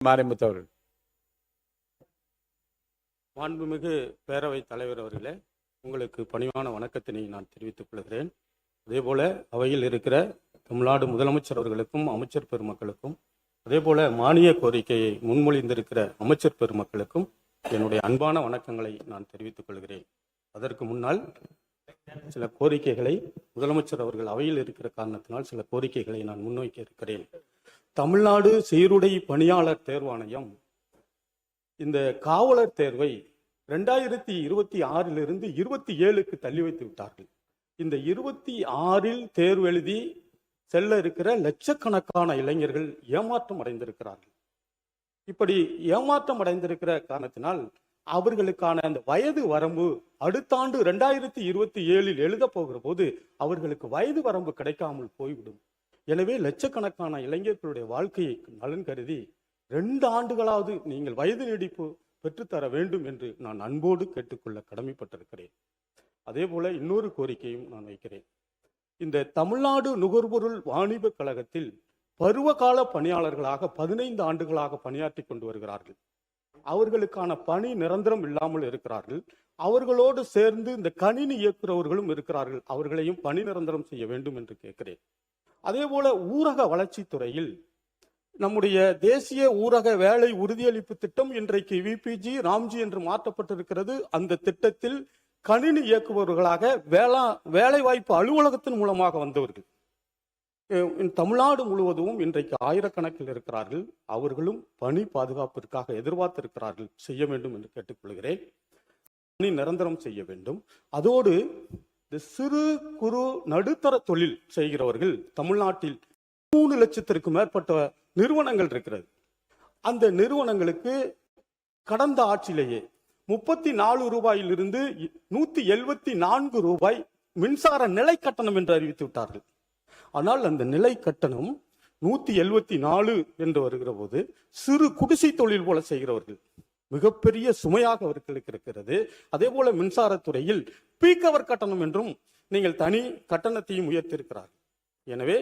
மாரிமுத்து அவர்கள். மாண்புமிகு பேரவைத் தலைவர் அவர்களே, உங்களுக்கு பணிவான வணக்கத்தினை நான் தெரிவித்துக் கொள்கிறேன். அதேபோல அவையில் இருக்கிற தமிழ்நாடு முதலமைச்சர் அவர்களுக்கும் அமைச்சர் பெருமக்களுக்கும் அதேபோல மானிய கோரிக்கையை முன்மொழிந்திருக்கிற அமைச்சர் பெருமக்களுக்கும் என்னுடைய அன்பான வணக்கங்களை நான் தெரிவித்துக் கொள்கிறேன். அதற்கு முன்னால் சில கோரிக்கைகளை முதலமைச்சர் அவர்கள் அவையில் இருக்கிற காரணத்தினால் சில கோரிக்கைகளை நான் முன்வைக்க இருக்கிறேன். தமிழ்நாடு சீருடை பணியாளர் தேர்வாணையம் இந்த காவலர் தேர்வை 2026 27க்கு தள்ளி வைத்து விட்டார்கள். இந்த 26 தேர்வு எழுதி செல்ல இருக்கிற லட்சக்கணக்கான இளைஞர்கள் ஏமாற்றம் அடைந்திருக்கிறார்கள். இப்படி ஏமாற்றம் அடைந்திருக்கிற காரணத்தினால் அவர்களுக்கான அந்த வயது வரம்பு அடுத்த ஆண்டு 2027 எழுத போகிற போது அவர்களுக்கு வயது வரம்பு கிடைக்காமல் போய்விடும். எனவே லட்சக்கணக்கான இளைஞர்களுடைய வாழ்க்கையை நலன் கருதி 2 ஆண்டுகளாவது நீங்கள் வயது நீடிப்பு பெற்றுத்தர வேண்டும் என்று நான் அன்போடு கேட்டுக்கொள்ள கடமைப்பட்டிருக்கிறேன். அதே போல இன்னொரு கோரிக்கையும் நான் வைக்கிறேன். இந்த தமிழ்நாடு நுகர்பொருள் வாணிப கழகத்தில் பருவகால பணியாளர்களாக 15 ஆண்டுகளாக பணியாற்றி கொண்டு வருகிறார்கள். அவர்களுக்கான பணி நிரந்தரம் இல்லாமல் இருக்கிறார்கள். அவர்களோடு சேர்ந்து இந்த கணினி இயக்குறவர்களும் இருக்கிறார்கள். அவர்களையும் பணி நிரந்தரம் செய்ய வேண்டும் என்று கேட்கிறேன். அதே போல ஊரக வளர்ச்சி துறையில் நம்முடைய தேசிய ஊரக வேலை உறுதியளிப்பு திட்டம் இன்றைக்கு விபிஜி ராம்ஜி என்று மாற்றப்பட்டிருக்கிறது. அந்த திட்டத்தில் கணினி இயக்குபவர்களாக வேலை வாய்ப்பு அலுவலகத்தின் மூலமாக வந்தவர்கள் தமிழ்நாடு முழுவதும் இன்றைக்கு ஆயிரக்கணக்கில் இருக்கிறார்கள். அவர்களும் பணி பாதுகாப்பிற்காக எதிர்பார்த்திருக்கிறார்கள். செய்ய வேண்டும் என்று கேட்டுக்கொள்கிறேன். பணி நிரந்தரம் செய்ய வேண்டும். அதோடு இந்த சிறு குறு நடுத்தர தொழில் செய்கிறவர்கள் தமிழ்நாட்டில் 3 லட்சத்திற்கு மேற்பட்ட நிறுவனங்கள் இருக்கிறது. அந்த நிறுவனங்களுக்கு கடந்த ஆட்சியிலேயே 34 ரூபாயிலிருந்து 174 ரூபாய் மின்சார நிலை கட்டணம் என்று அறிவித்து விட்டார்கள். ஆனால் அந்த நிலை கட்டணம் 174 என்று வருகிற போது சிறு குடிசை தொழில் போல செய்கிறவர்கள் மிகப்பெரிய சுமையாக அவர்களுக்கு இருக்கிறது. அதே போல மின்சாரத்துறையில் பீக்கவர் கட்டணம் என்றும் நீங்கள் தனி கட்டணத்தையும் உயர்த்தியிருக்கிறார். எனவே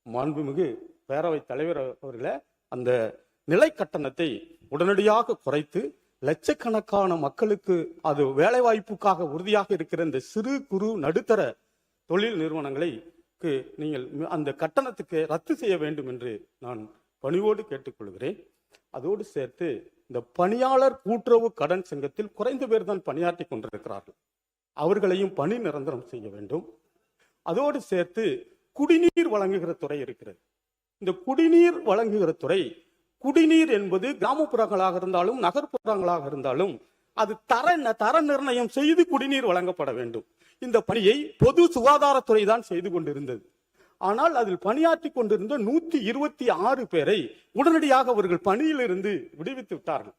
மாண்புமிகு பேரவைத் தலைவர் அவர்களே, அந்த நிலை கட்டணத்தை உடனடியாக குறைத்து லட்சக்கணக்கான மக்களுக்கு அது வேலை வாய்ப்புக்காக உறுதியாக இருக்கிற இந்த சிறு குறு நடுத்தர தொழில் நிறுவனங்களை நீங்கள் அந்த கட்டணத்துக்கு ரத்து செய்ய வேண்டும் என்று நான் பணிவோடு கேட்டுக்கொள்கிறேன். அதோடு சேர்த்து இந்த பணியாளர் கூட்டுறவு கடன் சங்கத்தில் குறைந்த பேர் தான் பணியாற்றி கொண்டிருக்கிறார்கள். அவர்களையும் பணி நிரந்தரம் செய்ய வேண்டும். அதோடு சேர்த்து குடிநீர் வழங்குகிற துறை இருக்கிறது. இந்த குடிநீர் வழங்குகிற துறை, குடிநீர் என்பது கிராமப்புறங்களாக இருந்தாலும் நகர்ப்புறங்களாக இருந்தாலும் அது தர நிர்ணயம் செய்து குடிநீர் வழங்கப்பட வேண்டும். இந்த பணியை பொது சுகாதாரத்துறை தான் செய்து கொண்டிருந்தது. ஆனால் அதில் பணியாற்றி கொண்டிருந்த 126 பேரை உடனடியாக அவர்கள் பணியிலிருந்து விடுவித்து விட்டார்கள்.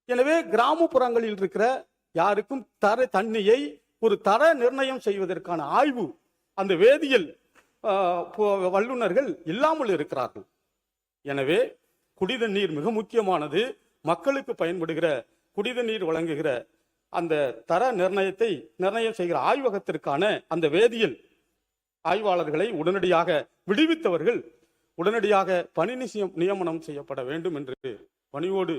எனவே கிராமப்புறங்களில் இருக்கிற யாருக்கும் தண்ணியை ஒரு தர நிர்ணயம் செய்வதற்கான ஆய்வு அந்த வேதியியல் வல்லுநர்கள் இல்லாமல் இருக்கிறார்கள். எனவே குடித நீர் மிக முக்கியமானது. மக்களுக்கு பயன்படுகிற குடித நீர் வழங்குகிற அந்த தர நிர்ணயம் செய்கிற ஆய்வகத்திற்கான அந்த வேதியியல் ஆய்வாளர்களை உடனடியாக விடுவித்தவர்கள் உடனடியாக பணி நியமனம் செய்யப்பட வேண்டும் என்று பணிவோடு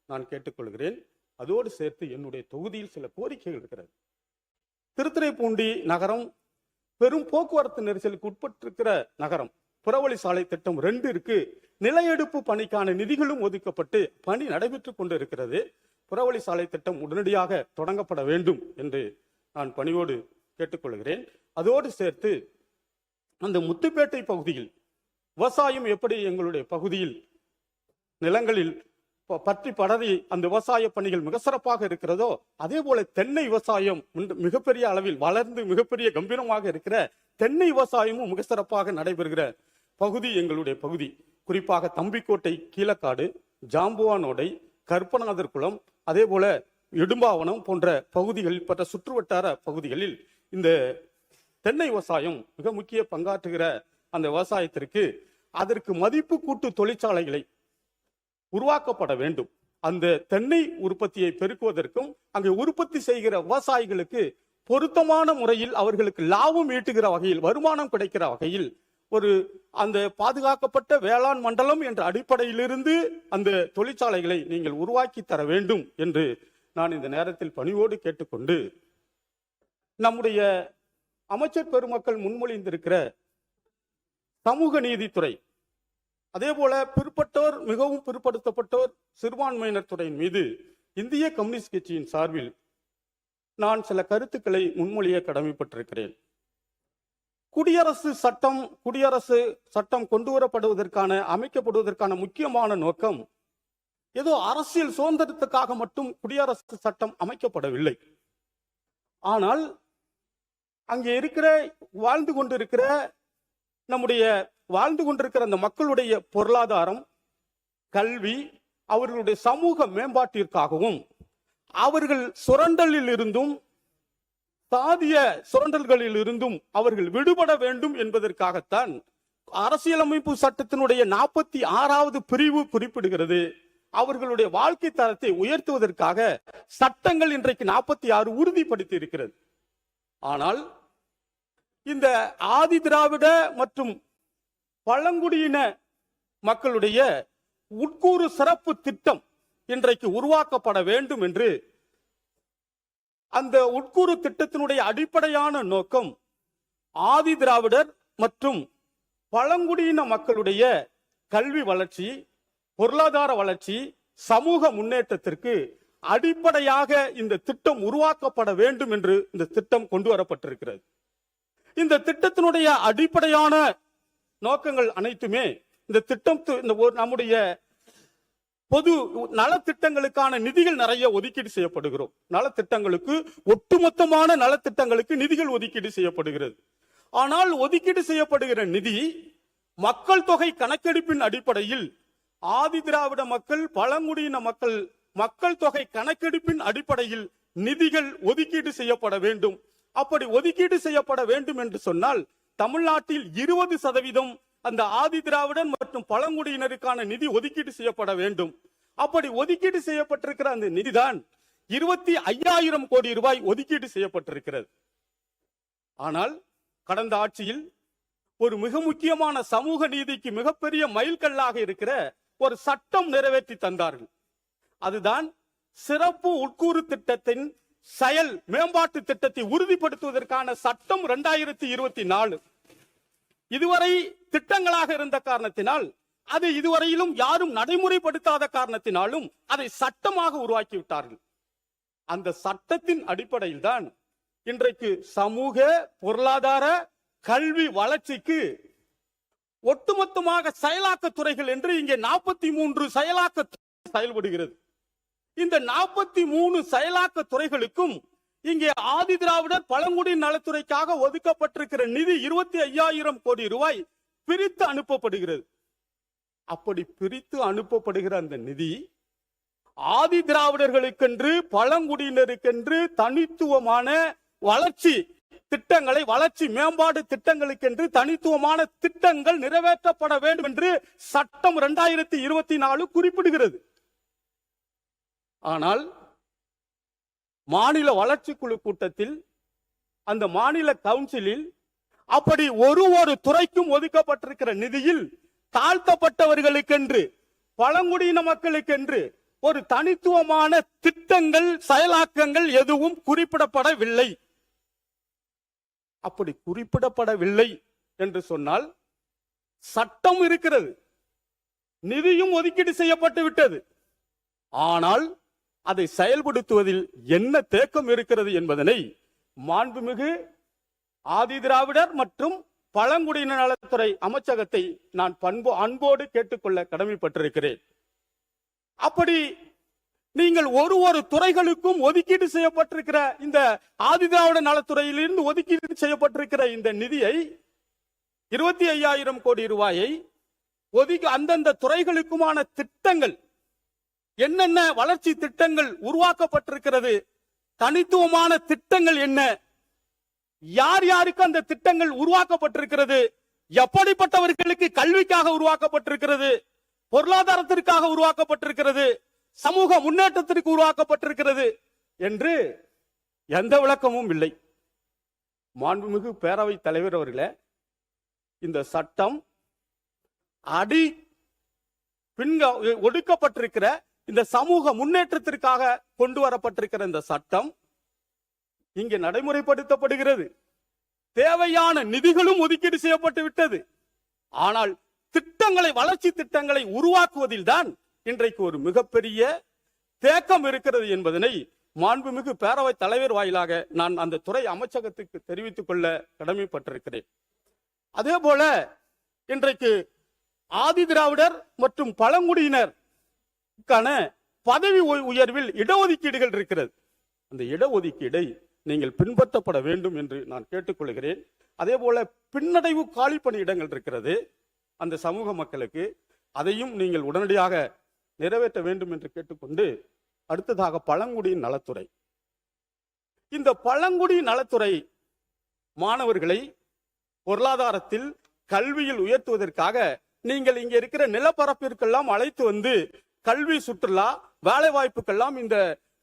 நான் கேட்டுக்கொள்கிறேன். அதோடு சேர்த்து என்னுடைய தொகுதியில் சில கோரிக்கைகள் இருக்கிறது. திருத்துறைப்பூண்டி நகரம் பெரும் போக்குவரத்து நெரிசலுக்கு உட்பட்டிருக்கிற நகரம். புறவழி சாலை திட்டம் 2 நிலையெடுப்பு பணிக்கான நிதிகளும் ஒதுக்கப்பட்டு பணி நடைபெற்றுக் கொண்டு இருக்கிறது. புறவழி சாலை திட்டம் உடனடியாக தொடங்கப்பட வேண்டும் என்று நான் பணிவோடு கேட்டுக்கொள்கிறேன். அதோடு சேர்த்து அந்த முத்துப்பேட்டை பகுதியில் விவசாயம் எப்படி எங்களுடைய பகுதியில் நிலங்களில் பற்றி படரி அந்த விவசாய பணிகள் மிக சிறப்பாக இருக்கிறதோ, அதே போல தென்னை விவசாயம் மிகப்பெரிய அளவில் வளர்ந்து மிகப்பெரிய கம்பீரமாக இருக்கிற தென்னை விவசாயமும் மிக சிறப்பாக நடைபெறுகிற பகுதி எங்களுடைய பகுதி. குறிப்பாக தம்பிக்கோட்டை, கீழக்காடு, ஜாம்புவானோடை, கற்பநாதர் குளம், அதே போல இடும்பாவனம் போன்ற பகுதிகளில் பற்ற சுற்றுவட்டார பகுதிகளில் இந்த தென்னை விவசாயம் மிக முக்கிய பங்காற்றுகிற அந்த விவசாயத்திற்கு அதற்கு மதிப்பு கூட்டு தொழிற்சாலைகளை உருவாக்கப்பட வேண்டும். அந்த தென்னை உற்பத்தியை பெருக்குவதற்கும் அங்கே உற்பத்தி செய்கிற விவசாயிகளுக்கு பொருத்தமான முறையில் அவர்களுக்கு லாபம் ஈட்டுகிற வகையில், வருமானம் கிடைக்கிற வகையில் ஒரு அந்த பாதுகாக்கப்பட்ட வேளாண் மண்டலம் என்ற அடிப்படையிலிருந்து அந்த தொழிற்சாலைகளை நீங்கள் உருவாக்கி தர வேண்டும் என்று நான் இந்த நேரத்தில் பணிவோடு கேட்டுக்கொண்டு, நம்முடைய அமைச்சர் பெருமக்கள் முன்மொழிந்திருக்கிற சமூக நீதித்துறை, அதே போல பிற்பட்டோர், மிகவும் பிற்படுத்தப்பட்டோர், சிறுபான்மையினர் துறையின் மீது இந்திய கம்யூனிஸ்ட் கட்சியின் சார்பில் நான் சில கருத்துக்களை முன்மொழிய கடமைப்பட்டிருக்கிறேன். குடியரசு சட்டம் கொண்டு வரப்படுவதற்கான, அமைக்கப்படுவதற்கான முக்கியமான நோக்கம் ஏதோ அரசியல் சுதந்திரத்துக்காக மட்டும் குடியரசு சட்டம் அமைக்கப்படவில்லை. ஆனால் அங்கே இருக்கிற வாழ்ந்து கொண்டிருக்கிற அந்த மக்களுடைய பொருளாதாரம், கல்வி, அவர்களுடைய சமூக மேம்பாட்டிற்காகவும், அவர்கள் சுரண்டலில் இருந்தும் சாதிய சுரண்டல்களில் இருந்தும் அவர்கள் விடுபட வேண்டும் என்பதற்காகத்தான் அரசியலமைப்பு சட்டத்தினுடைய 46வது பிரிவு குறிப்பிடுகிறது. அவர்களுடைய வாழ்க்கை தரத்தை உயர்த்துவதற்காக சட்டங்கள் இன்றைக்கு 46 உறுதிப்படுத்தி இருக்கிறது. ஆனால் இந்த ஆதி திராவிட மற்றும் பழங்குடியின மக்களுடைய உட்கூறு சிறப்பு திட்டம் இன்றைக்கு உருவாக்கப்பட வேண்டும் என்று, அந்த உட்கூறு திட்டத்தினுடைய அடிப்படையான நோக்கம் ஆதி திராவிடர் மற்றும் பழங்குடியின மக்களுடைய கல்வி வளர்ச்சி, பொருளாதார வளர்ச்சி, சமூக முன்னேற்றத்திற்கு அடிப்படையாக இந்த திட்டம் உருவாக்கப்பட வேண்டும் என்று இந்த திட்டம் கொண்டு வரப்பட்டிருக்கிறது. இந்த திட்டத்தினுடைய அடிப்படையான நோக்கங்கள் அனைத்துமே இந்த திட்டம் நம்முடைய பொது நலத்திட்டங்களுக்கான நிதிகள் நிறைய ஒதுக்கீடு செய்யப்படுகிறோம். நலத்திட்டங்களுக்கு, ஒட்டுமொத்தமான நலத்திட்டங்களுக்கு நிதிகள் ஒதுக்கீடு செய்யப்படுகிறது. ஆனால் ஒதுக்கீடு செய்யப்படுகிற நிதி மக்கள் தொகை கணக்கெடுப்பின் அடிப்படையில் ஆதி திராவிட மக்கள், பழங்குடியின மக்கள் தொகை கணக்கெடுப்பின் அடிப்படையில் நிதிகள் ஒதுக்கீடு செய்யப்பட வேண்டும். அப்படி ஒதுக்கீடு செய்யப்பட வேண்டும் என்று சொன்னால் தமிழ்நாட்டில் 20% அந்த ஆதி திராவிடன் மற்றும் பழங்குடியினருக்கான நிதி ஒதுக்கீடு செய்யப்பட வேண்டும். அப்படி ஒதுக்கீடு செய்யப்பட்டிருக்கிற அந்த நிதிதான் 25,000 கோடி ரூபாய் ஒதுக்கீடு செய்யப்பட்டிருக்கிறது. ஆனால் கடந்த ஆட்சியில் ஒரு மிக முக்கியமான சமூக நீதிக்கு மிகப்பெரிய மைல்கல்லாக இருக்கிற ஒரு சட்டம் நிறைவேற்றி தந்தார்கள். அதுதான் சிறப்பு உட்கூறு திட்டத்தின் செயல் மேம்பாட்டு திட்டத்தை உறுதிப்படுத்துவதற்கான சட்டம் 2024. இதுவரை திட்டங்களாக இருந்த காரணத்தினால், அது இதுவரையிலும் யாரும் நடைமுறைப்படுத்தாத காரணத்தினாலும் அதை சட்டமாக உருவாக்கி விட்டார்கள். அந்த சட்டத்தின் அடிப்படையில் தான் இன்றைக்கு சமூக, பொருளாதார, கல்வி வளர்ச்சிக்கு ஒட்டுமொத்தமாக செயலாக்க துறைகள் என்று இங்கே 43 செயலாக்க செயல்படுகிறது. இந்த 43 செயலாக்க துறைகளுக்கும் இங்கே ஆதி திராவிடர் பழங்குடியின நலத்துறைக்காக ஒதுக்கப்பட்டிருக்கிற நிதி 25,000 கோடி ரூபாய் பிரித்து அனுப்பப்படுகிறது. அப்படி பிரித்து அனுப்பப்படுகிற அந்த நிதி ஆதி திராவிடர்களுக்கென்று, பழங்குடியினருக்கென்று தனித்துவமான வளர்ச்சி திட்டங்களை, வளர்ச்சி மேம்பாடு திட்டங்களுக்கென்று தனித்துவமான திட்டங்கள் நிறைவேற்றப்பட வேண்டும் என்று சட்டம் 2024 குறிப்பிடுகிறது. ஆனால் மாநில வளர்ச்சி குழு கூட்டத்தில், அந்த மாநில கவுன்சிலில் அப்படி ஒரு துறைக்கும் ஒதுக்கப்பட்டிருக்கிற நிதியில் தாழ்த்தப்பட்டவர்களுக்கென்று, பழங்குடியின மக்களுக்கென்று ஒரு தனித்துவமான திட்டங்கள், செயலாக்கங்கள் எதுவும் குறிப்பிடப்படவில்லை. அப்படி குறிப்பிடப்படவில்லை என்று சொன்னால் சட்டம் இருக்கிறது, நிதியும் ஒதுக்கீடு செய்யப்பட்டு விட்டது. ஆனால் அதை செயல்படுத்துவதில் என்ன தேக்கம் இருக்கிறது என்பதனை மாண்புமிகு ஆதி திராவிடர் மற்றும் பழங்குடியின நலத்துறை அமைச்சகத்தை நான் அன்போடு கேட்டுக்கொள்ள கடமைப்பட்டிருக்கிறேன். அப்படி நீங்கள் ஒரு துறைகளுக்கும் ஒதுக்கீடு செய்யப்பட்டிருக்கிற இந்த ஆதி திராவிட நலத்துறையிலிருந்து ஒதுக்கீடு செய்யப்பட்டிருக்கிற இந்த நிதியை 25,000 கோடி ரூபாயை ஒதுக்கி அந்தந்த துறைகளுக்குமான திட்டங்கள், என்னென்ன வளர்ச்சி திட்டங்கள் உருவாக்கப்பட்டிருக்கிறது, தனித்துவமான திட்டங்கள் என்ன, யார் யாருக்கு அந்த திட்டங்கள் உருவாக்கப்பட்டிருக்கிறது, எப்படிப்பட்டவர்களுக்கு கல்விக்காக உருவாக்கப்பட்டிருக்கிறது, பொருளாதாரத்திற்காக உருவாக்கப்பட்டிருக்கிறது, சமூக முன்னேற்றத்திற்கு உருவாக்கப்பட்டிருக்கிறது என்று எந்த விளக்கமும் இல்லை. மாண்புமிகு பேரவைத் தலைவர் அவர்களே, இந்த சட்டம் ஒடுக்கப்பட்டிருக்கிற இந்த சமூக முன்னேற்றத்திற்காக கொண்டு வரப்பட்டிருக்கிற இந்த சட்டம் இங்கே நடைமுறைப்படுத்தப்படுகிறது. தேவையான நிதிகளும் ஒதுக்கீடு செய்யப்பட்டு விட்டது. ஆனால் திட்டங்களை, வளர்ச்சி திட்டங்களை உருவாக்குவதில் தான் இன்றைக்கு ஒரு மிகப்பெரிய தேக்கம் இருக்கிறது என்பதனை மாண்புமிகு பேரவைத் தலைவர் வாயிலாக நான் அந்த துறை அமைச்சகத்துக்கு தெரிவித்துக் கொள்ள கடமைப்பட்டிருக்கிறேன். அதே போல இன்றைக்கு ஆதி திராவிடர் மற்றும் பழங்குடியினருக்கான பதவி உயர்வில் இடஒதுக்கீடுகள் இருக்கிறது. அந்த இடஒதுக்கீடை நீங்கள் பின்பற்றப்பட வேண்டும் என்று நான் கேட்டுக்கொள்கிறேன். அதே போல பின்னடைவு காலி பணியிடங்கள் இருக்கிறது அந்த சமூக மக்களுக்கு, அதையும் நீங்கள் உடனடியாக நிறைவேற்ற வேண்டும் என்று கேட்டுக்கொண்டு, அடுத்ததாக பழங்குடியின் நலத்துறை. இந்த பழங்குடி நலத்துறை மாணவர்களை பொருளாதாரத்தில் கல்வியில் உயர்த்துவதற்காக நீங்கள் இங்க இருக்கிற நிலப்பரப்பிற்கெல்லாம் அழைத்து வந்து கல்வி, சுற்றுலா, வேலை வாய்ப்புக்கெல்லாம் இந்த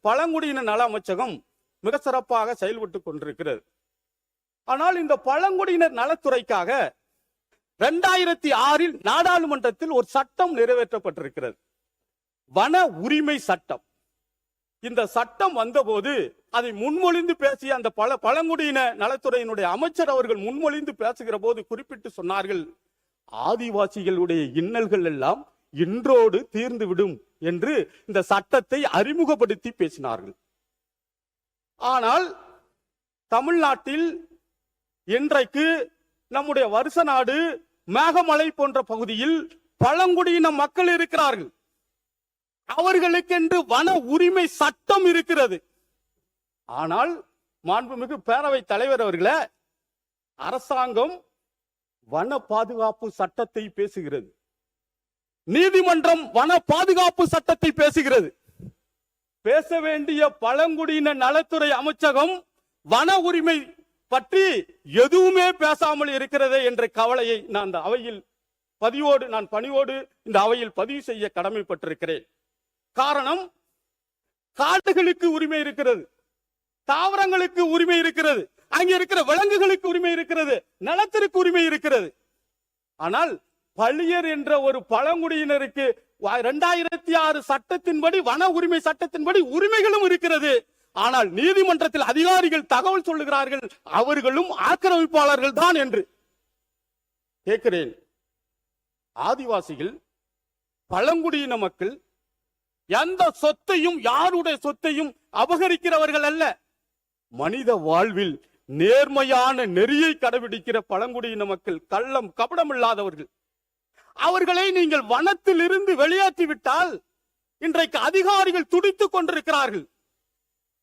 பழங்குடியின நல அமைச்சகம் மிக சிறப்பாக செயல்பட்டு கொண்டிருக்கிறது. ஆனால் இந்த பழங்குடியினர் நலத்துறைக்காக 2006 நாடாளுமன்றத்தில் ஒரு சட்டம் நிறைவேற்றப்பட்டிருக்கிறது, வன உரிமை சட்டம். இந்த சட்டம் வந்தபோது அதை முன்மொழிந்து பேசிய அந்த பழங்குடியின நலத்துறையினுடைய அமைச்சர் அவர்கள் முன்மொழிந்து பேசுகிற போது குறிப்பிட்டு சொன்னார்கள், ஆதிவாசிகளுடைய இன்னல்கள் எல்லாம் இன்றோடு தீர்ந்துவிடும் என்று இந்த சட்டத்தை அறிமுகப்படுத்தி பேசினார்கள். ஆனால் தமிழ்நாட்டில் இன்றைக்கு நம்முடைய வருஷ நாடு, மேகமலை போன்ற பகுதியில் பழங்குடியின மக்கள் இருக்கிறார்கள். அவர்களுக்கென்று வன உரிமை சட்டம் இருக்கிறது. ஆனால் மாண்புமிகு பேரவைத் தலைவர் அவர்களே, அரசாங்கம் வன பாதுகாப்பு சட்டத்தை பேசுகிறது, நீதிமன்றம் வன பாதுகாப்பு சட்டத்தை பேசுகிறது. பேச வேண்டிய பழங்குடியின நலத்துறை அமைச்சகம் வன உரிமை பற்றி எதுவுமே பேசாமல் இருக்கிறதே என்ற கவலையை நான் இந்த அவையில் பணிவோடு இந்த அவையில் பதிவு செய்ய கடமைப்பட்டிருக்கிறேன். காரணம், காடுகளுக்கு உரிமை இருக்கிறது, தாவரங்களுக்கு உரிமை இருக்கிறது, அங்கே இருக்கிற விலங்குகளுக்கு உரிமை இருக்கிறது, நிலத்திற்கு உரிமை இருக்கிறது. ஆனால் பள்ளியர் என்ற ஒரு பழங்குடியினருக்கு 2006 சட்டத்தின்படி, வன உரிமை சட்டத்தின்படி உரிமைகளும் இருக்கிறது. ஆனால் நீதிமன்றத்தில் அதிகாரிகள் தகவல் சொல்லுகிறார்கள், அவர்களும் ஆக்கிரமிப்பாளர்கள் தான் என்று. கேட்கிறேன், ஆதிவாசிகள், பழங்குடியின மக்கள் எந்த சொத்தையும், யாருடைய சொத்தையும் அபகரிக்கிறவர்கள் அல்ல. மனித வாழ்வில் நேர்மையான நெறியை கடைபிடிக்கிற பழங்குடியின மக்கள், கள்ளம் கபடம் இல்லாதவர்கள். அவர்களை நீங்கள் வனத்தில் இருந்து வெளியேற்றி விட்டால், இன்றைக்கு அதிகாரிகள் துடித்துக் கொண்டிருக்கிறார்கள்,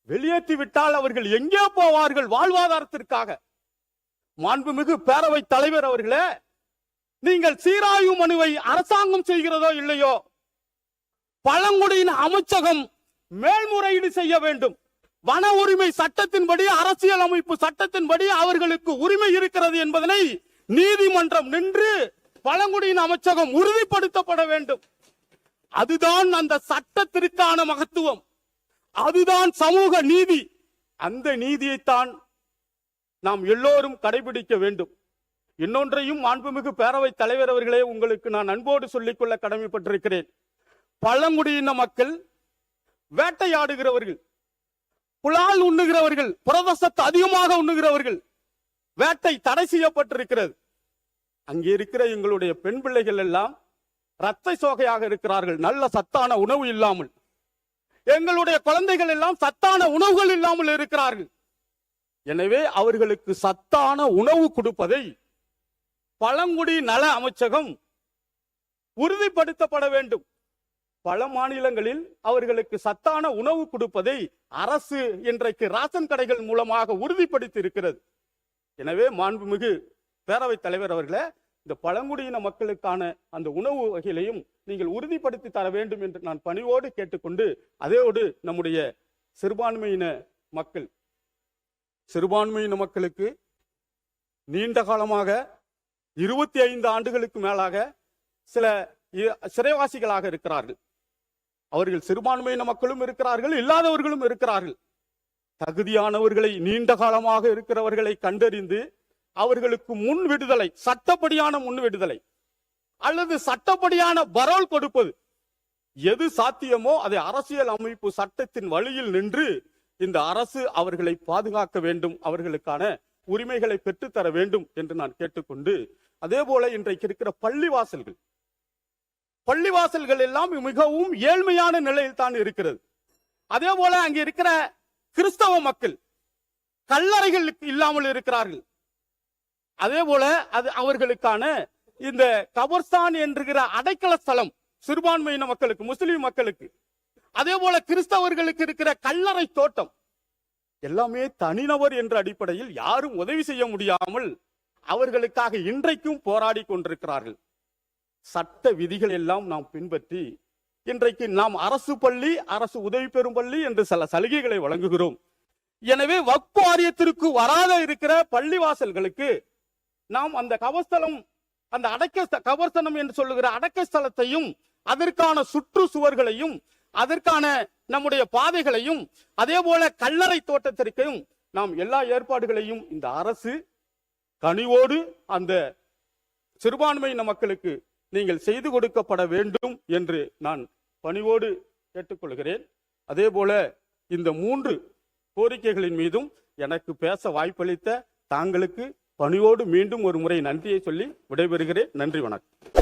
வெளியேற்றி விட்டால் அவர்கள் எங்கே போவார்கள் வாழ்வாதாரத்திற்காக? மாண்புமிகு பேரவைத் தலைவர் அவர்களே, நீங்கள் சீராய்வு மனுவை அரசாங்கம் செய்கிறதோ இல்லையோ, பழங்குடியின அமைச்சகம் மேல்முறையீடு செய்ய வேண்டும். வன உரிமை சட்டத்தின்படி, அரசியல் அமைப்பு சட்டத்தின்படி அவர்களுக்கு உரிமை இருக்கிறது என்பதனை நீதிமன்றம் நின்று பழங்குடியின அமைச்சகம் உறுதிப்படுத்தப்பட வேண்டும். அதுதான் அந்த சட்டத்திற்கான மகத்துவம், அதுதான் சமூக நீதி. அந்த நீதியைத்தான் நாம் எல்லோரும் கடைபிடிக்க வேண்டும். இன்னொன்றையும் மாண்புமிகு பேரவைத் தலைவர் அவர்களே, உங்களுக்கு நான் அன்போடு சொல்லிக்கொள்ள கடமைப்பட்டிருக்கிறேன். பழங்குடியின மக்கள் வேட்டையாடுகிறவர்கள், புலால் உண்ணுகிறவர்கள், புரதசத்து அதிகமாக உண்ணுகிறவர்கள். வேட்டை தடை செய்யப்பட்டிருக்கிறது. அங்கே இருக்கிற எங்களுடைய பெண் பிள்ளைகள் எல்லாம் இரத்த சோகையாக இருக்கிறார்கள், நல்ல சத்தான உணவு இல்லாமல். எங்களுடைய குழந்தைகள் எல்லாம் சத்தான உணவுகள் இல்லாமல் இருக்கிறார்கள். எனவே அவர்களுக்கு சத்தான உணவு கொடுப்பதை பழங்குடி நல அமைச்சகம் உறுதிப்படுத்தப்பட வேண்டும். பல மாநிலங்களில் அவர்களுக்கு சத்தான உணவு கொடுப்பதை அரசு இன்றைக்கு ரேஷன் கடைகள் மூலமாக உறுதிப்படுத்தி இருக்கிறது. எனவே மாண்புமிகு பேரவைத் தலைவர் அவர்களே, இந்த பழங்குடியின மக்களுக்கான அந்த உணவு வகைகளையும் நீங்கள் உறுதிப்படுத்தி தர வேண்டும் என்று நான் பணிவோடு கேட்டுக்கொண்டு, அதோடு நம்முடைய சிறுபான்மையின மக்களுக்கு நீண்ட காலமாக 25 ஆண்டுகளுக்கு மேலாக சில சிறைவாசிகளாக இருக்கிறார்கள். அவர்கள் சிறுபான்மையின மக்களும் இருக்கிறார்கள், இல்லாதவர்களும் இருக்கிறார்கள். தகுதியானவர்களை, நீண்ட காலமாக இருக்கிறவர்களை கண்டறிந்து அவர்களுக்கு முன் விடுதலை, சட்டப்படியான முன் விடுதலை அல்லது சட்டப்படியான பரோல் கொடுப்பது எது சாத்தியமோ அதை அரசியல் அமைப்பு சட்டத்தின் வழியில் நின்று இந்த அரசு அவர்களை பாதுகாக்க வேண்டும், அவர்களுக்கான உரிமைகளை பெற்றுத்தர வேண்டும் என்று நான் கேட்டுக்கொண்டு, அதே போல இன்றைக்கு இருக்கிற பள்ளிவாசல்கள் எல்லாம் மிகவும் ஏழ்மையான நிலையில் தான் இருக்கிறது. அதே போல அங்கே இருக்கிற கிறிஸ்தவ மக்கள் கல்லறைகள் இல்லாமல் இருக்கிறார்கள். அதே போல அது அவர்களுக்கான இந்த கபர்ஸ்தான் என்கிற அடைக்கல ஸ்தலம் சிறுபான்மையின மக்களுக்கு, முஸ்லிம் மக்களுக்கு, அதே போல கிறிஸ்தவர்களுக்கு இருக்கிற கல்லறை தோட்டம் எல்லாமே தனிநபர் என்ற அடிப்படையில் யாரும் உதவி செய்ய முடியாமல் அவர்களுக்காக இன்றைக்கும் போராடி கொண்டிருக்கிறார்கள். சட்ட விதிகள் எல்லாம் நாம் பின்பற்றி இன்றைக்கு நாம் அரசு பள்ளி, அரசு உதவி பெறும் பள்ளி என்று சில சலுகைகளை வழங்குகிறோம். எனவே வக்ஃப் வாரியத்திற்கு வராத இருக்கிற பள்ளிவாசல்களுக்கு நாம் அந்த கபர்ஸ்தலம், அந்த கபர்ஸ்தலம் என்று சொல்லுகிற அடக்க ஸ்தலத்தையும் அதற்கான சுற்று சுவர்களையும் அதற்கான நம்முடைய பாதைகளையும் அதே போல கல்லறை தோட்டத்திற்கும் நாம் எல்லா ஏற்பாடுகளையும் இந்த அரசு கனிவோடு அந்த சிறுபான்மையின மக்களுக்கு நீங்கள் செய்து கொடுக்கப்பட வேண்டும் என்று நான் பணிவோடு கேட்டுக்கொள்கிறேன். அதே போல இந்த 3 கோரிக்கைகளின் மீதும் எனக்கு பேச வாய்ப்பளித்த தாங்களுக்கு பணிவோடு மீண்டும் ஒரு முறை நன்றியை சொல்லி விடைபெறுகிறேன். நன்றி, வணக்கம்.